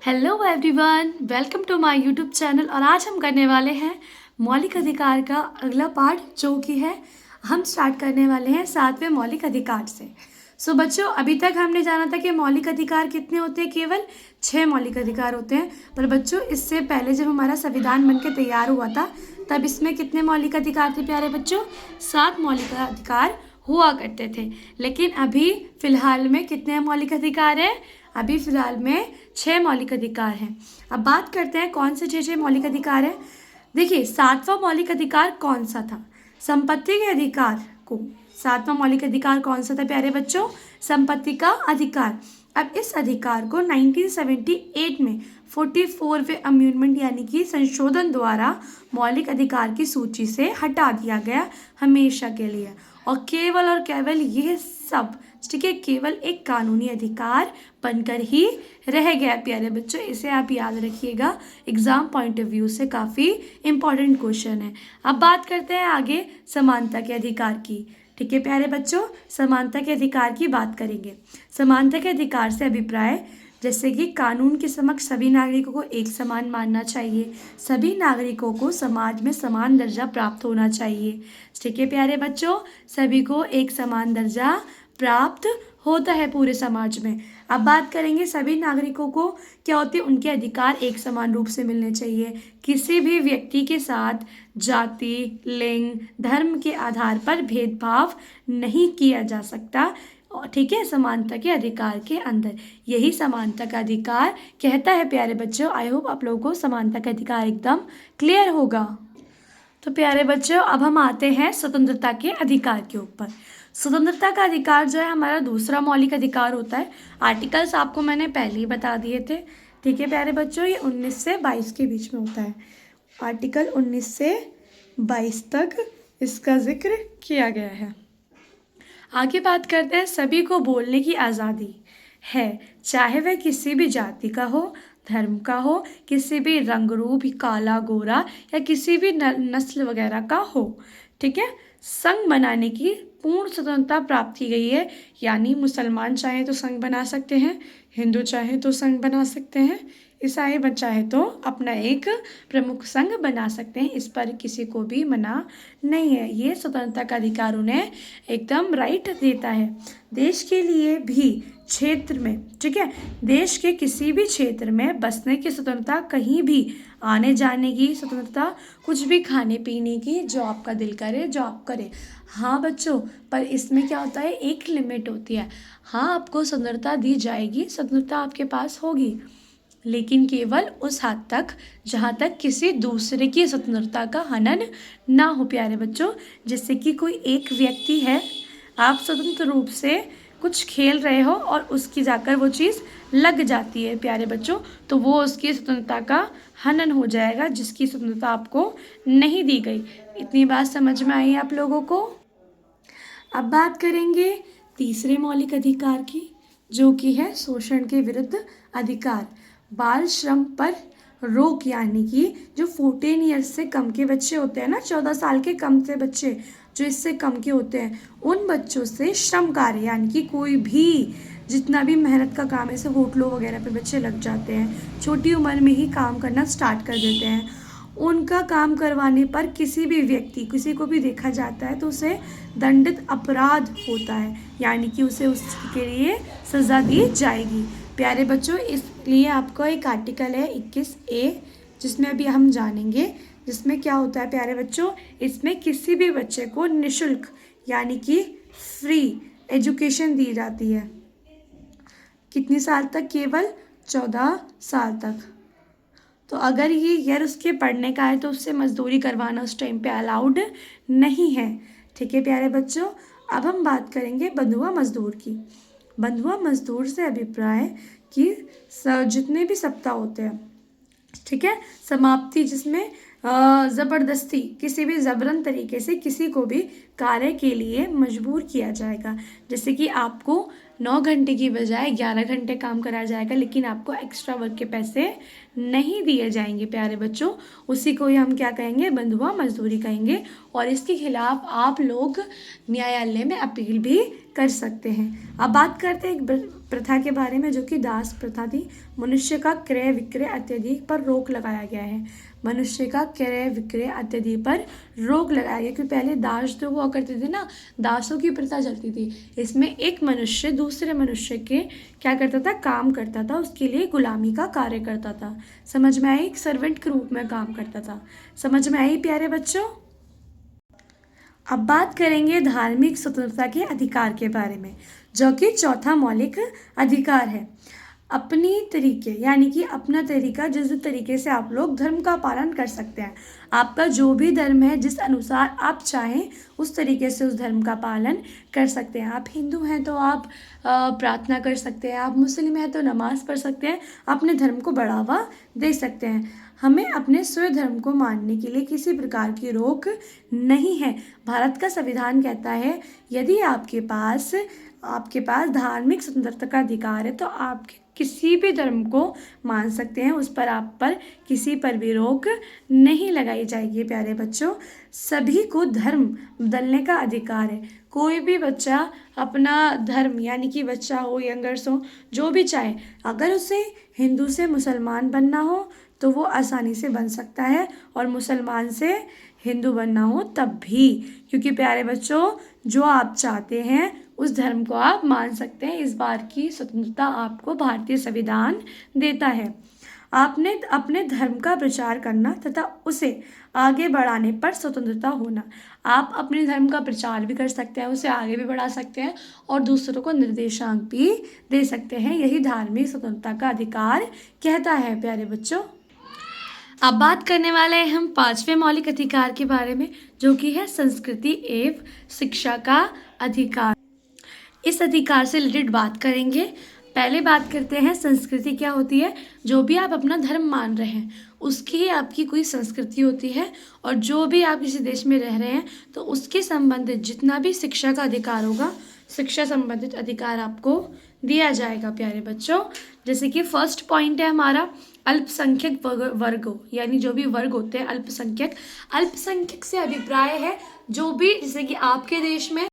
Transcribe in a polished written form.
Hello everyone, welcome to my YouTube channel. और आज हम करने वाले हैं मौलिक अधिकार का अगला पार्ट, जो कि है हम स्टार्ट करने वाले हैं 7वें मौलिक अधिकार से। सो बच्चों, अभी तक हमने जाना था कि मौलिक अधिकार कितने होते हैं। केवल 6 मौलिक अधिकार होते हैं। पर बच्चों, इससे पहले जब हमारा संविधान बनके तैयार हुआ था तब इसमें कितने मौलिक अधिकार थे प्यारे बच्चों? 7 मौलिक अधिकार हुआ करते थे। लेकिन अभी फिलहाल में कितने मौलिक अधिकार हैं? अभी फिलहाल में 6 मौलिक अधिकार हैं। अब बात करते हैं कौन से 6 मौलिक अधिकार हैं। देखिए, 7वां मौलिक अधिकार कौन सा था? संपत्ति के अधिकार को। 7वां मौलिक अधिकार कौन सा था प्यारे बच्चों? संपत्ति का अधिकार। अब इस अधिकार को 1978 में 44वें अमेंडमेंट यानी कि संशोधन द्वारा मौलिक अधिकार की सूची से हटा दिया गया हमेशा के लिए। और केवल यह सब, ठीक है, केवल एक कानूनी अधिकार बनकर ही रह गया प्यारे बच्चों। इसे आप याद रखिएगा, एग्जाम पॉइंट ऑफ व्यू से काफ़ी इम्पॉर्टेंट क्वेश्चन है। अब बात करते हैं आगे समानता के अधिकार की। ठीक है प्यारे बच्चों, समानता के अधिकार की बात करेंगे। समानता के अधिकार से अभिप्राय जैसे कि कानून के समक्ष सभी नागरिकों को एक समान मानना चाहिए, सभी नागरिकों को समाज में समान दर्जा प्राप्त होना चाहिए। ठीक है प्यारे बच्चों, सभी को एक समान दर्जा प्राप्त होता है पूरे समाज में। अब बात करेंगे सभी नागरिकों को क्या होते हैं, उनके अधिकार एक समान रूप से मिलने चाहिए। किसी भी व्यक्ति के साथ जाति, लिंग, धर्म के आधार पर भेदभाव नहीं किया जा सकता। ठीक है, समानता के अधिकार के अंदर यही समानता का अधिकार कहता है प्यारे बच्चों। आई होप आप लोगों को समानता का अधिकार एकदम क्लियर होगा। तो प्यारे बच्चों, अब हम आते हैं स्वतंत्रता के अधिकार के ऊपर। स्वतंत्रता का अधिकार जो है हमारा दूसरा मौलिक अधिकार होता है। आर्टिकल्स आपको मैंने पहले ही बता दिए थे। ठीक है प्यारे बच्चों, ये 19 से 22 के बीच में होता है। आर्टिकल 19 से 22 तक इसका जिक्र किया गया है। आगे बात करते हैं, सभी को बोलने की आज़ादी है, चाहे वह किसी भी जाति का हो, धर्म का हो, किसी भी रंग रूप, काला गोरा या किसी भी नस्ल वगैरह का हो। ठीक है, संघ बनाने की पूर्ण स्वतंत्रता प्राप्त की गई है। यानी मुसलमान चाहे तो संघ बना सकते हैं, हिंदू चाहे तो संघ बना सकते हैं, ईसाई चाहे तो अपना एक प्रमुख संघ बना सकते हैं। इस पर किसी को भी मना नहीं है। ये स्वतंत्रता का अधिकार उन्हें एकदम राइट देता है। देश के लिए भी क्षेत्र में, ठीक है, देश के किसी भी क्षेत्र में बसने की स्वतंत्रता, कहीं भी आने जाने की स्वतंत्रता, कुछ भी खाने पीने की, जो आपका दिल करे जो आप करें। हाँ बच्चों, पर इसमें क्या होता है, एक लिमिट होती है। हाँ, आपको स्वतंत्रता दी जाएगी, स्वतंत्रता आपके पास होगी, लेकिन केवल उस हद तक जहाँ तक किसी दूसरे की स्वतंत्रता का हनन ना हो प्यारे बच्चों। जैसे कि कोई एक व्यक्ति है, आप स्वतंत्र रूप से कुछ खेल रहे हो और उसकी जाकर वो चीज़ लग जाती है प्यारे बच्चों, तो वो उसकी स्वतंत्रता का हनन हो जाएगा, जिसकी स्वतंत्रता आपको नहीं दी गई। इतनी बात समझ में आई आप लोगों को? अब बात करेंगे तीसरे मौलिक अधिकार की, जो कि है शोषण के विरुद्ध अधिकार। बाल श्रम पर रोक, यानी कि जो 14 ईयर्स से कम के बच्चे होते हैं ना, 14 साल के कम से बच्चे जो इससे कम के होते हैं, उन बच्चों से श्रम कार्य, यानी कि कोई भी जितना भी मेहनत का काम है, जैसे होटलों वगैरह पे बच्चे लग जाते हैं, छोटी उम्र में ही काम करना स्टार्ट कर देते हैं, उनका काम करवाने पर किसी भी व्यक्ति, किसी को भी देखा जाता है तो उसे दंडित अपराध होता है, यानी कि उसे उसके लिए सज़ा दी जाएगी। प्यारे बच्चों, इसलिए आपका एक आर्टिकल है 21A, जिसमें अभी हम जानेंगे, जिसमें क्या होता है प्यारे बच्चों, इसमें किसी भी बच्चे को निःशुल्क यानी कि फ्री एजुकेशन दी जाती है। कितने साल तक? केवल 14 साल तक। तो अगर ये ईयर उसके पढ़ने का है तो उससे मजदूरी करवाना उस टाइम पे अलाउड नहीं है। ठीक है प्यारे बच्चों, अब हम बात करेंगे बंधुआ मजदूर की। बंधुआ मजदूर से अभिप्राय कि जितने भी सप्ताह होते हैं, ठीक है, समाप्ति, जिसमें ज़बरदस्ती, किसी भी ज़बरन तरीके से किसी को भी कार्य के लिए मजबूर किया जाएगा। जैसे कि आपको 9 घंटे की बजाय 11 घंटे काम कराया जाएगा, लेकिन आपको एक्स्ट्रा वर्क के पैसे नहीं दिए जाएंगे प्यारे बच्चों। उसी को ही हम क्या कहेंगे? बंधुआ मजदूरी कहेंगे। और इसके खिलाफ आप लोग न्यायालय में अपील भी कर सकते हैं। अब बात करते हैं एक प्रथा के बारे में, जो कि दास प्रथा थी। मनुष्य का क्रय विक्रय अत्यधिक पर रोक लगाया गया है। मनुष्य का क्रय विक्रय अत्यधिक पर रोक लगाया गया, क्योंकि पहले दास जो हुआ करते थे ना, दासों की प्रथा चलती थी। इसमें एक मनुष्य दूसरे मनुष्य के क्या करता था, काम करता था, उसके लिए गुलामी का कार्य करता था। समझ में आई? एक सर्वेंट के रूप में काम करता था। समझ में आई प्यारे बच्चों? अब बात करेंगे धार्मिक स्वतंत्रता के अधिकार के बारे में, जो कि चौथा मौलिक अधिकार है। अपनी तरीके, यानी कि अपना तरीका, जिस तरीके से आप लोग धर्म का पालन कर सकते हैं। आपका जो भी धर्म है, जिस अनुसार आप चाहें उस तरीके से उस धर्म का पालन कर सकते हैं। आप हिंदू हैं तो आप प्रार्थना कर सकते हैं, आप मुस्लिम हैं तो नमाज़ पढ़ सकते हैं, अपने धर्म को बढ़ावा दे सकते हैं। हमें अपने स्वयं धर्म को मानने के लिए किसी प्रकार की रोक नहीं है। भारत का संविधान कहता है यदि आपके पास धार्मिक स्वतंत्रता का अधिकार है तो आप किसी भी धर्म को मान सकते हैं, उस पर आप पर किसी पर भी रोक नहीं लगाई जाएगी। प्यारे बच्चों, सभी को धर्म बदलने का अधिकार है। कोई भी बच्चा अपना धर्म, यानी कि बच्चा हो, यंगर्स हो, जो भी चाहे, अगर उसे हिंदू से मुसलमान बनना हो तो वो आसानी से बन सकता है, और मुसलमान से हिंदू बनना हो तब भी, क्योंकि प्यारे बच्चों, जो आप चाहते हैं उस धर्म को आप मान सकते हैं। इस बार की स्वतंत्रता आपको भारतीय संविधान देता है। आपने अपने धर्म का प्रचार करना तथा उसे आगे बढ़ाने पर स्वतंत्रता होना। आप अपने धर्म का प्रचार भी कर सकते हैं, उसे आगे भी बढ़ा सकते हैं और दूसरों को निर्देशांक भी दे सकते हैं। यही धार्मिक स्वतंत्रता का अधिकार कहता है प्यारे बच्चों। अब बात करने वाले हैं हम पांचवें मौलिक अधिकार के बारे में, जो कि है संस्कृति एवं शिक्षा का अधिकार। इस अधिकार से रिलेटेड बात करेंगे। पहले बात करते हैं संस्कृति क्या होती है। जो भी आप अपना धर्म मान रहे हैं उसकी आपकी कोई संस्कृति होती है, और जो भी आप किसी देश में रह रहे हैं तो उसके संबंधित जितना भी शिक्षा का अधिकार होगा, शिक्षा संबंधित अधिकार आपको दिया जाएगा प्यारे बच्चों। जैसे कि फर्स्ट पॉइंट है हमारा अल्पसंख्यक वर्ग, यानी जो भी वर्ग होते हैं अल्पसंख्यक से अभिप्राय है जो भी, जैसे कि आपके देश में